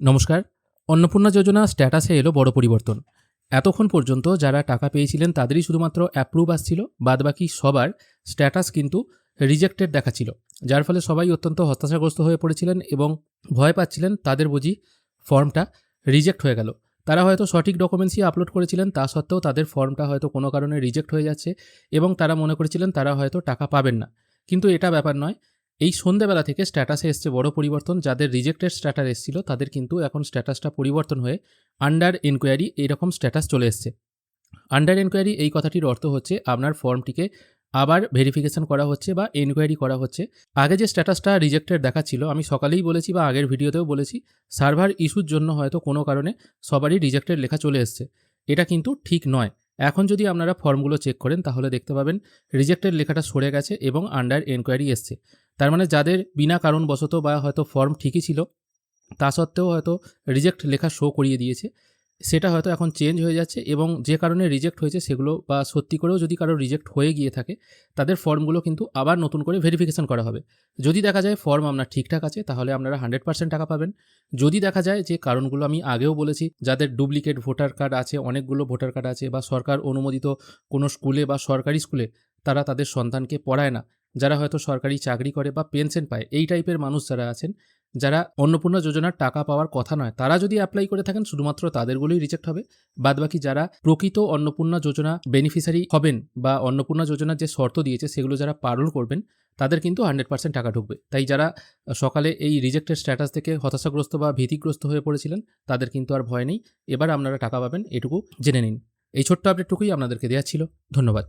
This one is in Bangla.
নমস্কার। অন্নপূর্ণা যোজনা স্ট্যাটাসে এলো বড় পরিবর্তন। এতক্ষণ পর্যন্ত যারা টাকা পেয়েছিলেন তাদেরই শুধুমাত্র অ্যাপ্রুভ আসছিল, বাদবাকি সবার স্ট্যাটাস কিন্তু রিজেক্টেড দেখাচ্ছিল। যার ফলে সবাই অত্যন্ত হতাশাগ্রস্ত হয়ে পড়েছিলেন এবং ভয় পাচ্ছিলেন তাদের বুঝি ফর্মটা রিজেক্ট হয়ে গেল। তারা হয়তো সঠিক ডকুমেন্টসই আপলোড করেছিলেন, তা সত্ত্বেও তাদের ফর্মটা হয়তো কোনো কারণে রিজেক্ট হয়ে যাচ্ছে এবং তারা মনে করেছিলেন তারা হয়তো টাকা পাবেন না। কিন্তু এটা ব্যাপার নয়। এই সন্ধ্যেবেলা থেকে স্ট্যাটাসে এসছে বড় পরিবর্তন। যাদের রিজেক্টেড স্ট্যাটাস এসেছিল তাদের কিন্তু এখন স্ট্যাটাসটা পরিবর্তন হয়ে আন্ডার এনকোয়ারি এইরকম স্ট্যাটাস চলে এসছে। আন্ডার এনকোয়ারি এই কথাটির অর্থ হচ্ছে আপনার ফর্মটিকে আবার ভেরিফিকেশন করা হচ্ছে বা এনকোয়ারি করা হচ্ছে। আগে যে স্ট্যাটাসটা রিজেক্টেড দেখাচ্ছিল, আমি সকালেই বলেছি বা আগের ভিডিওতেও বলেছি, সার্ভার ইস্যুর জন্য হয়তো কোনো কারণে সবারই রিজেক্টেড লেখা চলে এসছে। এটা কিন্তু ঠিক নয়। এখন যদি আপনারা ফর্মগুলো চেক করেন তাহলে দেখতে পাবেন রিজেক্টেড লেখাটা সরে গেছে এবং আন্ডার এনকোয়ারি এসছে। তার মানে যাদের বিনা কারণবশত বা হয়তো ফর্ম ঠিকই ছিল তা সত্ত্বেও হয়তো রিজেক্ট লেখা শো করিয়ে দিয়েছে, সেটা হয়তো এখন চেঞ্জ হয়ে যাচ্ছে এবং যে কারণে রিজেক্ট হয়েছে সেগুলো বা সত্যি করেও যদি কারো রিজেক্ট হয়ে গিয়ে থাকে তাদের ফর্মগুলো কিন্তু আবার নতুন করে ভেরিফিকেশন করা হবে। যদি দেখা যায় ফর্ম আপনার ঠিকঠাক আছে তাহলে আপনারা 100% টাকা পাবেন। যদি দেখা যায় যে কারণগুলো আমি আগেও বলেছি, যাদের ডুপ্লিকেট ভোটার কার্ড আছে, অনেকগুলো ভোটার কার্ড আছে বা সরকার অনুমোদিত কোনো স্কুলে বা সরকারি স্কুলে তারা তাদের সন্তানকে পড়ায় না, যারা হয়তো সরকারি চাকরি করে বা পেনশন পায়, এই টাইপের মানুষ যারা আছেন, যারা অন্নপূর্ণা যোজনার টাকা পাওয়ার কথা নয়, তারা যদি অ্যাপ্লাই করে থাকেন শুধুমাত্র তাদেরগুলোই রিজেক্ট হবে। বাদবাকি যারা প্রকৃত অন্নপূর্ণা যোজনা বেনিফিশিয়ারি হবেন বা অন্নপূর্ণা যোজনার যে শর্ত দিয়েছে সেগুলো যারা পালন করবেন তাদের কিন্তু 100% টাকা ঢুকবে। তাই যারা সকালে এই রিজেক্টেড স্ট্যাটাস থেকে হতাশাগ্রস্ত বা ভীতিগ্রস্ত হয়ে পড়েছিলেন তাদের কিন্তু আর ভয় নেই। এবার আপনারা টাকা পাবেন, এটুকু জেনে নিন। এই ছোট্ট আপডেটটুকুই আপনাদেরকে দেওয়া ছিল। ধন্যবাদ।